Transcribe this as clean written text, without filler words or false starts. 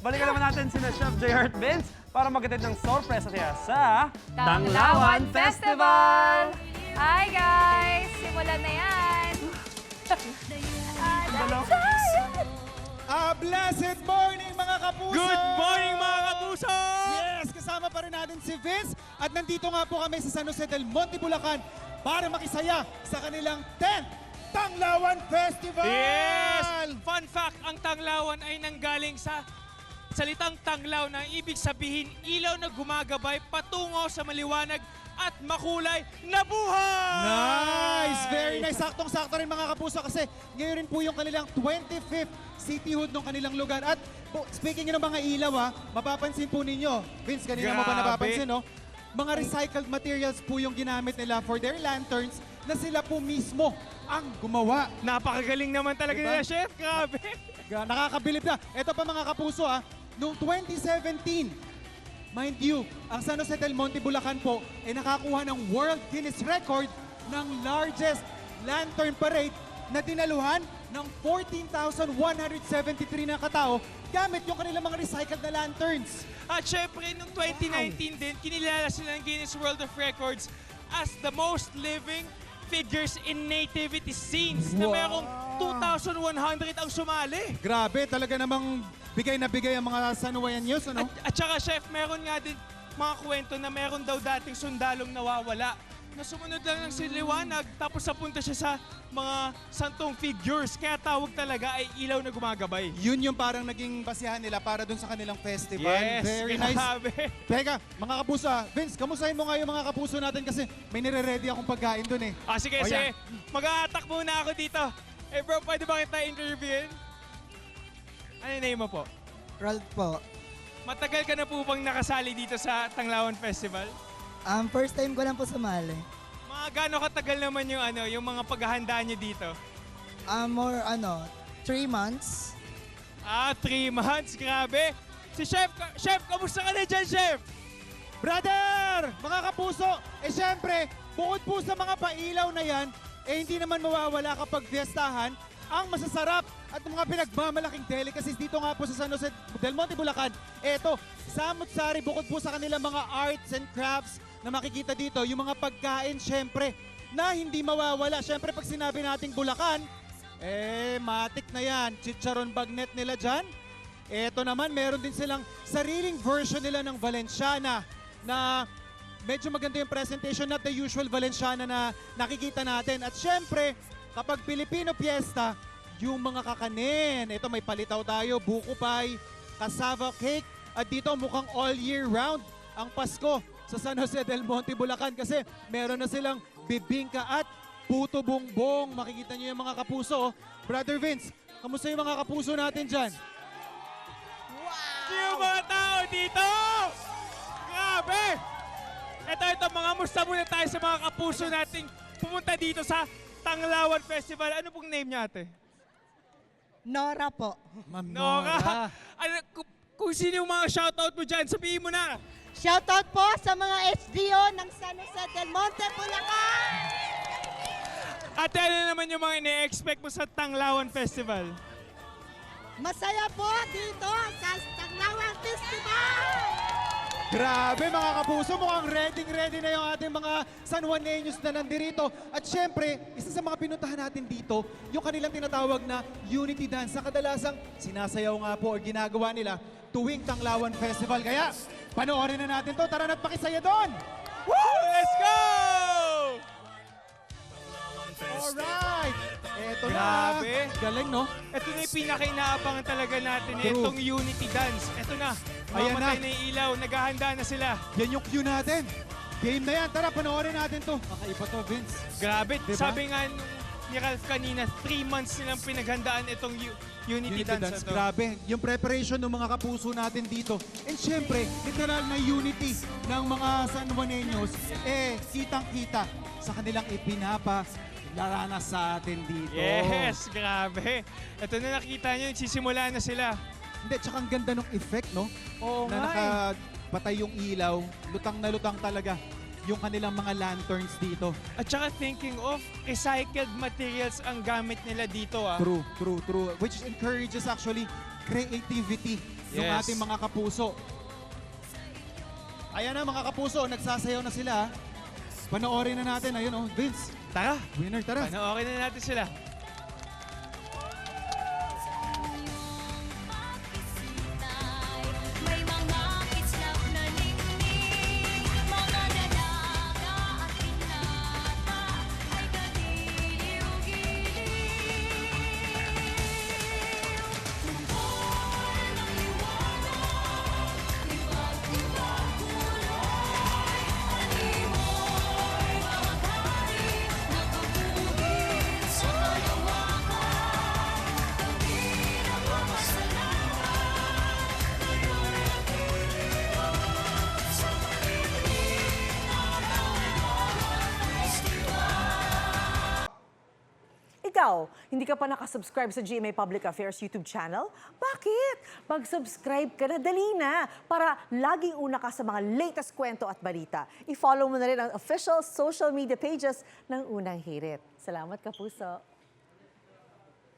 Balikan naman natin sina Chef J. Hurt Vince para magkatid ng sorpresa siya sa Tanglawan Festival! Hi guys! Simulan na yan! Blessed morning mga kapuso! Good morning mga kapuso! Yes, kasama pa rin natin si Vince at nandito nga po kami sa San Jose del Monte, Bulacan para makisaya sa kanilang 10th Tanglawan Festival! Yes! Fun fact, ang tanglawan ay nanggaling sa salitang tanglaw na ibig sabihin ilaw na gumagabay patungo sa maliwanag at makulay na buhay! Nice! Very nice. Saktong-sakto rin mga kapuso kasi ngayon rin po yung kanilang 25th cityhood ng kanilang lugar. At speaking ng mga ilaw mapapansin po ninyo, Vince, kanina mo ba Grabe. napapansin, no? Mga recycled materials po yung ginamit nila for their lanterns na sila po mismo ang gumawa. Napakagaling naman talaga Diba? nila, Chef. Grabe! Nakakabilib na. Ito pa mga kapuso noong 2017, mind you, ang San Jose del Monte, Bulacan po ay nakakuha ng World Guinness Record ng largest lantern parade na dinaluhan ng 14,173 na katao gamit yung kanilang mga recycled na lanterns. At syempre, noong 2019 din, kinilala sila ng Guinness World of Records as the most living figures in nativity scenes na Wow. merong 2,100 ang sumali. Grabe, talaga namang bigay na bigay ang mga Sanuayan News, ano? At saka, Chef, meron nga din mga kwento na meron daw dating sundalong nawawala na sumunod lang ng siliwanag tapos napunta siya sa mga santong figures. Kaya tawag talaga ay ilaw na gumagabay. Yun yung parang naging basihan nila para dun sa kanilang festival. Yes, Very nice. grabe. Teka, mga kapuso, Vince, kamustahin mo nga yung mga kapuso natin kasi may nire-ready akong pagkain dun eh. Sige, O, sige. yan. Mag-a-attack muna ako dito. Eh bro, pwede ba kita interviewin? Ano yung name mo po? Ralph po. Matagal ka na po bang nakasali dito sa Tanglawan Festival? First time ko lang po sumali. Mga gaano katagal naman yung yung mga paghahanda niyo dito? More 3 months. 3 months, grabe. Si Chef, Chef, kamusta ka na dyan, Chef? Brother! Mga kapuso, syempre, bukod po sa mga pailaw na yan, hindi naman mawawala kapag fiestahan ang masasarap at mga pinagmamalaking delicacies dito nga po sa San Jose del Monte, Bulacan. Eto, samut-sari, bukod po sa kanilang mga arts and crafts na makikita dito, yung mga pagkain, syempre, na hindi mawawala. Syempre, pag sinabi nating Bulacan, matik na yan. Chicharon bagnet nila dyan. Eto naman, meron din silang sariling version nila ng Valenciana na medyo maganda yung presentation, not the usual Valenciana na nakikita natin. At syempre, kapag Filipino Fiesta, yung mga kakanin. Ito may palitaw tayo, buko pie, cassava cake, at dito mukhang all year round ang Pasko sa San Jose del Monte, Bulacan kasi meron na silang bibingka at puto bongbong. Makikita niyo yung mga kapuso. Brother Vince, kamusta yung mga kapuso natin dyan? Yung mga tao dito! Grabe! Ito, mga musta muna tayo sa mga kapuso nating pumunta dito sa Tanglawan Festival. Ano pong name niya, ate? Nora po. Ma'am Nora! Ano, kung sino yung mga shoutout mo dyan, sabihin mo na! Shoutout po sa mga HDO ng San Jose del Monte, Bulacan! Ate, ano naman yung mga ine-expect mo sa Tanglawan Festival? Masaya po dito sa Tanglawan Festival! Grabe mga kapuso, mukhang ready na yung ating mga San Juaneños na nandirito. At syempre, isa sa mga pinuntahan natin dito, yung kanilang tinatawag na Unity Dance na kadalasang sinasayaw nga po o ginagawa nila tuwing Tanglawan Festival. Kaya, panoorin na natin to. Tara na't pakisaya doon! Woo! Let's go! Alright! Eto Grabe. na. Galing, no? Ito na yung pinaka-inaabangan talaga natin, True. itong Unity Dance. Ito na, Ayan mamatay na. na yung ilaw, naghahanda na sila. Yan yung cue natin. Game na yan. Tara, panoorin natin to. Kakaiba to, Vince. Grabe, Diba? sabi nga ni Ralph kanina, 3 months nilang pinaghandaan itong Unity Dance na to. Grabe, yung preparation ng mga kapuso natin dito. And syempre, literal na unity ng mga San Juaneños, kitang-kita sa kanilang laranas sa atin dito. Yes, grabe. Ito na nakita nyo, sisimula na sila. Hindi, tsaka ang ganda ng effect, no? Oo Na nga eh. nakapatay yung ilaw, lutang na lutang talaga yung kanilang mga lanterns dito. At saka thinking of recycled materials ang gamit nila dito. True. Which encourages actually creativity ng Yes. ating mga kapuso. Ayan na mga kapuso, nagsasayaw na sila. Panoorin na natin. Ayun oh, Vince. Tara, Winner, tara. panoorin na natin sila. May mga islap na ningning, mga dalaga at binata ay kadiliw-giliw. Tumpor ng liwanag, iba't-ibang kulay, animoy mga hari, nakabukid sa kalawakan. Kami nagpapasalamat, ngayon'y nagdiriwang sa malilim na Palawan Festival. Ikaw, hindi ka pa nakasubscribe sa GMA Public Affairs YouTube channel? Bakit? Mag-subscribe ka na, dali na, para laging una ka sa mga latest kwento at balita. I-follow mo na rin ang official social media pages ng Unang Hirit. Salamat, Kapuso.